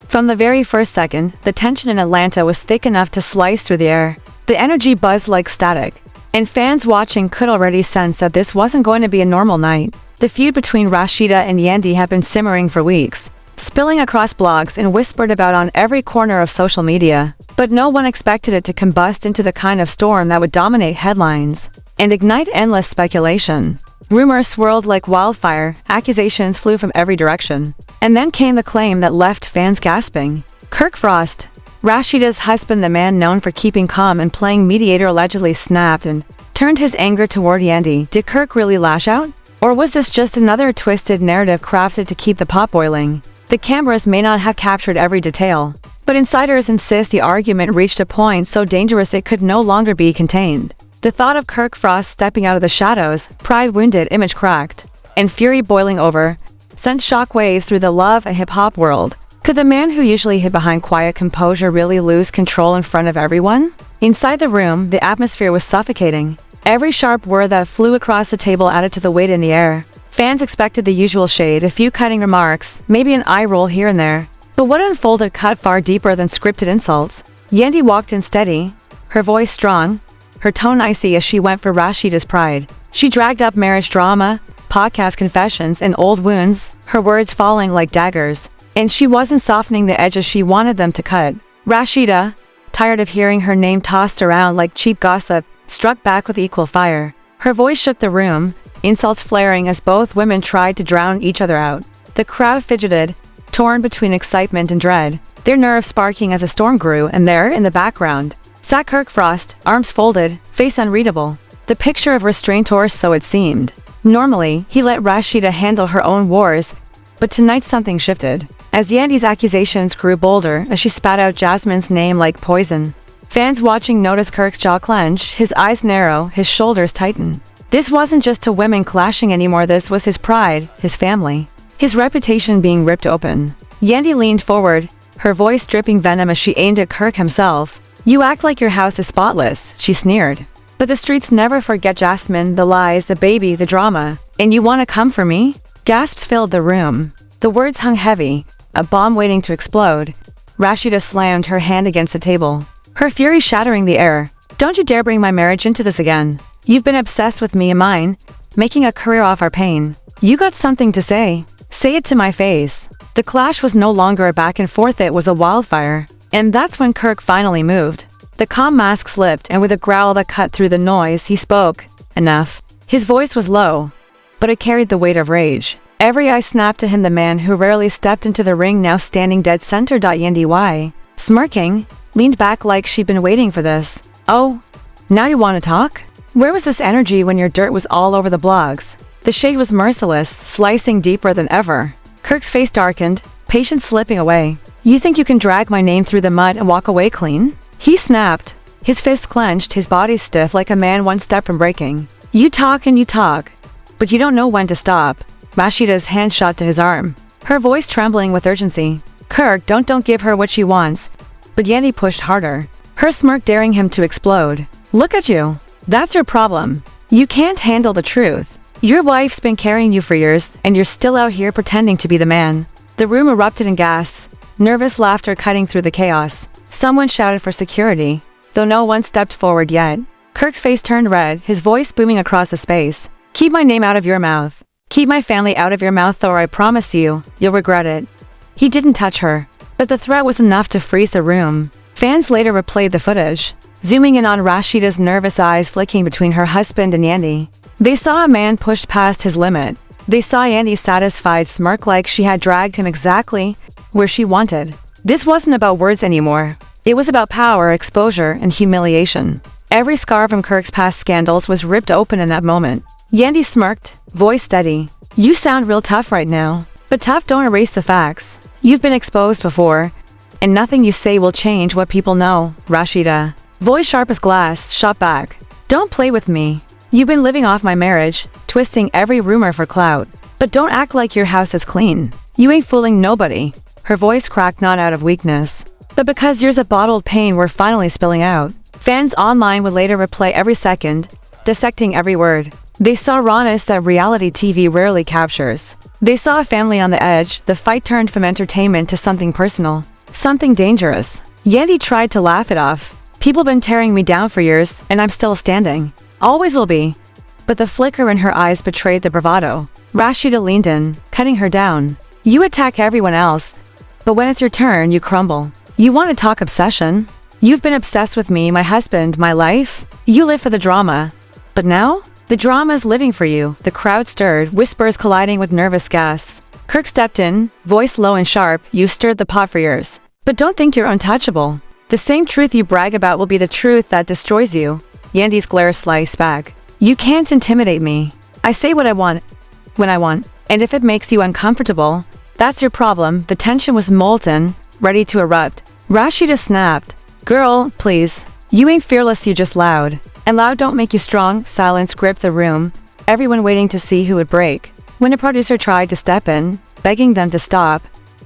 From the very first second, the tension in Atlanta was thick enough to slice through the air. The energy buzzed like static, and fans watching could already sense that this wasn't going to be a normal night. The feud between Rasheeda and Yandy had been simmering for weeks, spilling across blogs and whispered about on every corner of social media. But no one expected it to combust into the kind of storm that would dominate headlines and ignite endless speculation. Rumors swirled like wildfire, accusations flew from every direction. And then came the claim that left fans gasping. Kirk Frost, Rasheeda's husband, the man known for keeping calm and playing mediator, allegedly snapped and turned his anger toward Yandy. Did Kirk really lash out? Or was this just another twisted narrative crafted to keep the pot boiling? The cameras may not have captured every detail, but insiders insist the argument reached a point so dangerous it could no longer be contained. The thought of Kirk Frost stepping out of the shadows, pride wounded, image cracked, and fury boiling over, sent shockwaves through the love and hip-hop world. Could the man who usually hid behind quiet composure really lose control in front of everyone? Inside the room, the atmosphere was suffocating. Every sharp word that flew across the table added to the weight in the air. Fans expected the usual shade, a few cutting remarks, maybe an eye roll here and there. But what unfolded cut far deeper than scripted insults. Yandy walked in steady, her voice strong, her tone icy as she went for Rasheeda's pride. She dragged up marriage drama, podcast confessions, and old wounds, her words falling like daggers. And she wasn't softening the edges she wanted them to cut. Rasheeda, tired of hearing her name tossed around like cheap gossip, struck back with equal fire. Her voice shook the room, insults flaring as both women tried to drown each other out. The crowd fidgeted, torn between excitement and dread, their nerves sparking as a storm grew, and there, in the background, sat Kirk Frost, arms folded, face unreadable. The picture of restraint, or so it seemed. Normally, he let Rasheeda handle her own wars, but tonight something shifted. As Yandy's accusations grew bolder, as she spat out Jasmine's name like poison. Fans watching noticed Kirk's jaw clench, his eyes narrow, his shoulders tighten. This wasn't just two women clashing anymore, this was his pride, his family, his reputation being ripped open. Yandy leaned forward, her voice dripping venom as she aimed at Kirk himself. "You act like your house is spotless," she sneered. "But the streets never forget Jasmine, the lies, the baby, the drama. And you want to come for me?" Gasps filled the room. The words hung heavy, a bomb waiting to explode. Rasheeda slammed her hand against the table, her fury shattering the air. "Don't you dare bring my marriage into this again. You've been obsessed with me and mine, making a career off our pain. You got something to say. Say it to my face." The clash was no longer a back and forth, it was a wildfire. And that's when Kirk finally moved. The calm mask slipped, and with a growl that cut through the noise, he spoke. Enough. His voice was low, but it carried the weight of rage. Every eye snapped to him, the man who rarely stepped into the ring now standing dead center. Yandy, smirking, leaned back like she'd been waiting for this. "Oh, now you want to talk? Where was this energy when your dirt was all over the blogs?" The shade was merciless, slicing deeper than ever. Kirk's face darkened, patience slipping away. "You think you can drag my name through the mud and walk away clean?" He snapped, his fist clenched, his body stiff like a man one step from breaking. "You talk and you talk, but you don't know when to stop." Rasheeda's hand shot to his arm, her voice trembling with urgency. "Kirk, don't give her what she wants." But Yandy pushed harder, her smirk daring him to explode. "Look at you. That's your problem. You can't handle the truth. Your wife's been carrying you for years, and you're still out here pretending to be the man." The room erupted in gasps, nervous laughter cutting through the chaos. Someone shouted for security, though no one stepped forward yet. Kirk's face turned red, his voice booming across the space. "Keep my name out of your mouth. Keep my family out of your mouth, or I promise you'll regret it." He didn't touch her, but the threat was enough to freeze the room. Fans later replayed the footage, zooming in on Rasheeda's nervous eyes flicking between her husband and Yandy. They saw a man pushed past his limit. They saw Yandy's satisfied smirk like she had dragged him exactly where she wanted. This wasn't about words anymore. It was about power, exposure, and humiliation. Every scar from Kirk's past scandals was ripped open in that moment. Yandy smirked, voice steady. "You sound real tough right now, but tough don't erase the facts. You've been exposed before, and nothing you say will change what people know." Rasheeda, voice sharp as glass, shot back. "Don't play with me. You've been living off my marriage, twisting every rumor for clout. But don't act like your house is clean. You ain't fooling nobody." Her voice cracked not out of weakness, but because years of bottled pain were finally spilling out. Fans online would later replay every second, dissecting every word. They saw rawness that reality TV rarely captures. They saw a family on the edge. The fight turned from entertainment to something personal. Something dangerous. Yandy tried to laugh it off. People been tearing me down for years, and I'm still standing. Always will be. But the flicker in her eyes betrayed the bravado. Rasheeda leaned in, cutting her down. You attack everyone else, but when it's your turn, you crumble. You want to talk obsession? You've been obsessed with me, my husband, my life. You live for the drama. But now? The drama is living for you. The crowd stirred, whispers colliding with nervous gasps. Kirk stepped in, voice low and sharp. You've stirred the pot for years. But don't think you're untouchable. The same truth you brag about will be the truth that destroys you. Yandy's glare sliced back. You can't intimidate me. I say what I want, when I want, and if it makes you uncomfortable, that's your problem. The tension was molten, ready to erupt. Rasheeda snapped. Girl, please. You ain't fearless, you just loud. And loud don't make you strong. Silence gripped the room, everyone waiting to see who would break. When a producer tried to step in, begging them to stop,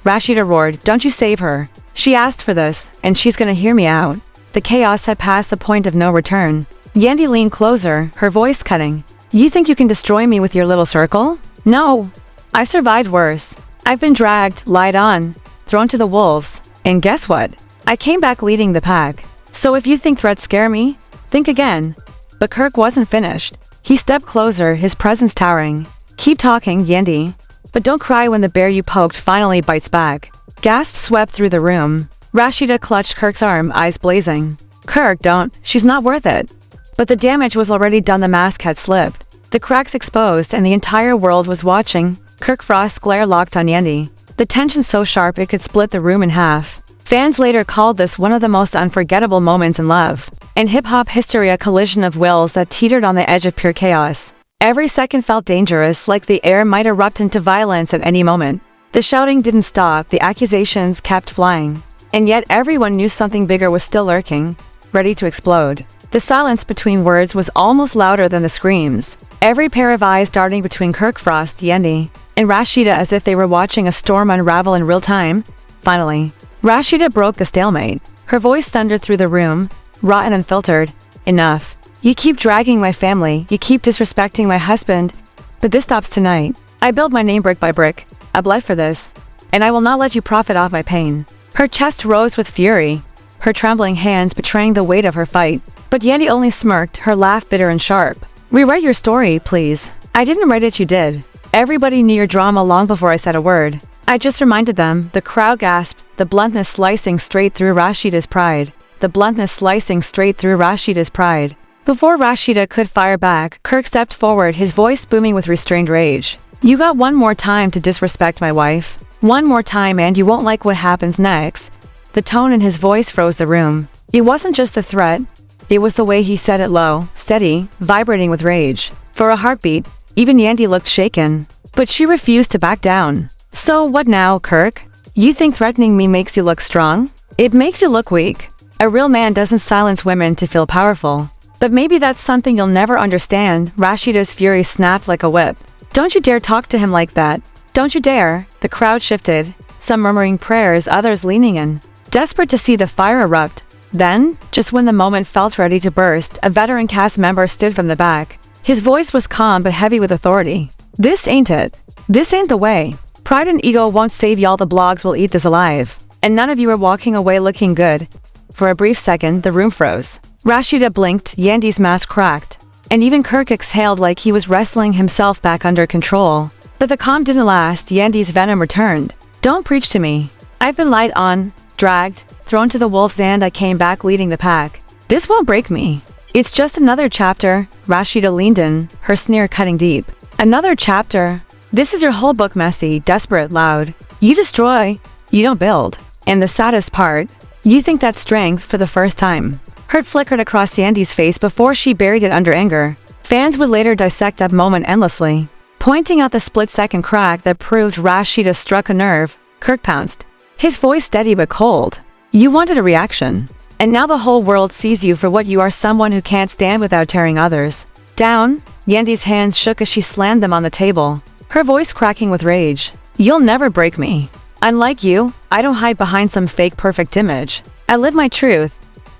Rasheeda roared, don't you save her. She asked for this, and she's gonna hear me out. The chaos had passed the point of no return. Yandy leaned closer, her voice cutting. You think you can destroy me with your little circle? No. I've survived worse. I've been dragged, lied on, thrown to the wolves. And guess what? I came back leading the pack. So if you think threats scare me, think again. But Kirk wasn't finished. He stepped closer, his presence towering. Keep talking, Yandy. But don't cry when the bear you poked finally bites back. Gasps swept through the room. Rasheeda clutched Kirk's arm, eyes blazing. Kirk, don't. She's not worth it. But the damage was already done. The mask had slipped. The cracks exposed and the entire world was watching. Kirk Frost's glare locked on Yandy. The tension so sharp it could split the room in half. Fans later called this one of the most unforgettable moments in love and hip-hop history, a collision of wills that teetered on the edge of pure chaos. Every second felt dangerous, like the air might erupt into violence at any moment. The shouting didn't stop, the accusations kept flying. And yet everyone knew something bigger was still lurking, ready to explode. The silence between words was almost louder than the screams. Every pair of eyes darting between Kirk Frost, Yandy, and Rasheeda as if they were watching a storm unravel in real time. Finally, Rasheeda broke the stalemate. Her voice thundered through the room, raw and unfiltered. Enough. You keep dragging my family, you keep disrespecting my husband, but this stops tonight. I build my name brick by brick. I bled for this, and I will not let you profit off my pain. Her chest rose with fury, her trembling hands betraying the weight of her fight. But Yandy only smirked, her laugh bitter and sharp. Rewrite your story, please. I didn't write it, you did. Everybody knew your drama long before I said a word. I just reminded them. The crowd gasped, the bluntness slicing straight through Rasheeda's pride. The bluntness slicing straight through Rasheeda's pride. Before Rasheeda could fire back, Kirk stepped forward, his voice booming with restrained rage. You got one more time to disrespect my wife. One more time and you won't like what happens next. The tone in his voice froze the room. It wasn't just the threat. It was the way he said it, low, steady, vibrating with rage. For a heartbeat, even Yandy looked shaken. But she refused to back down. So what now, Kirk? You think threatening me makes you look strong? It makes you look weak. A real man doesn't silence women to feel powerful. But maybe that's something you'll never understand. Rasheeda's fury snapped like a whip. Don't you dare talk to him like that. Don't you dare. The crowd shifted, some murmuring prayers, others leaning in, desperate to see the fire erupt. Then, just when the moment felt ready to burst, a veteran cast member stood from the back. His voice was calm but heavy with authority. This ain't it. This ain't the way. Pride and ego won't save y'all. The blogs will eat this alive. And none of you are walking away looking good. For a brief second, the room froze. Rasheeda blinked, Yandy's mask cracked. And even Kirk exhaled like he was wrestling himself back under control. But the calm didn't last. Yandy's venom returned. Don't preach to me. I've been lied on, dragged, thrown to the wolves, and I came back leading the pack. This won't break me. It's just another chapter. Rasheeda leaned in, her sneer cutting deep. Another chapter. This is your whole book, messy, desperate, loud. You destroy, you don't build. And the saddest part, you think that's strength for the first time. Hurt flickered across Yandy's face before she buried it under anger. Fans would later dissect that moment endlessly, pointing out the split-second crack that proved Rasheeda struck a nerve. Kirk pounced, his voice steady but cold. You wanted a reaction. And now the whole world sees you for what you are, someone who can't stand without tearing others down. Yandy's hands shook as she slammed them on the table, her voice cracking with rage. You'll never break me. Unlike you, I don't hide behind some fake perfect image. I live my truth.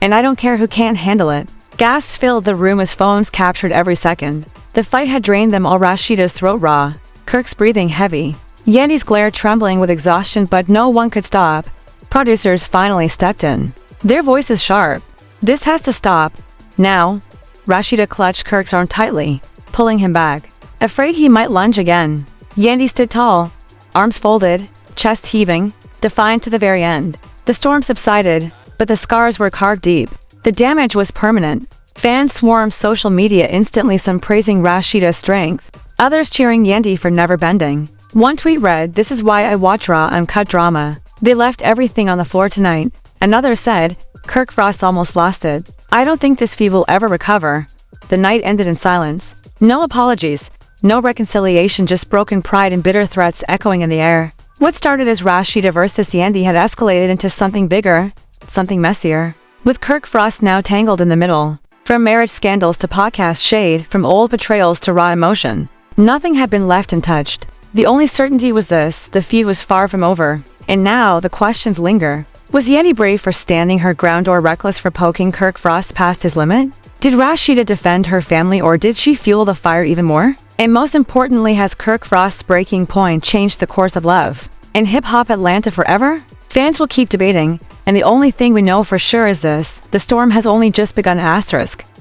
And I don't care who can't handle it. Gasps filled the room as phones captured every second. The fight had drained them all. Rasheeda's throat raw. Kirk's breathing heavy. Yandy's glare trembling with exhaustion, but no one could stop. Producers finally stepped in. Their voices sharp. "This has to stop. Now." Rasheeda clutched Kirk's arm tightly, pulling him back, afraid he might lunge again. Yandy stood tall, arms folded, chest heaving, defiant to the very end. The storm subsided, but the scars were carved deep. The damage was permanent. Fans swarmed social media instantly, some praising Rasheeda's strength, others cheering Yandy for never bending. One tweet read, "This is why I watch raw, uncut drama. They left everything on the floor tonight." Another said, "Kirk Frost almost lost it. I don't think this feud will ever recover." The night ended in silence. No apologies, no reconciliation, just broken pride and bitter threats echoing in the air. What started as Rasheeda versus Yandy had escalated into something bigger, something messier, with Kirk Frost now tangled in the middle. From marriage scandals to podcast shade, from old betrayals to raw emotion, nothing had been left untouched. The only certainty was this: the feud was far from over. And now the questions linger. Was Yandy brave for standing her ground or reckless for poking Kirk Frost past his limit? Did Rasheeda defend her family, or did she fuel the fire even more? And most importantly, has Kirk Frost's breaking point changed the course of love and hip-hop Atlanta forever? Fans will keep debating, and the only thing we know for sure is this: the storm has only just begun.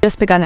Just begun.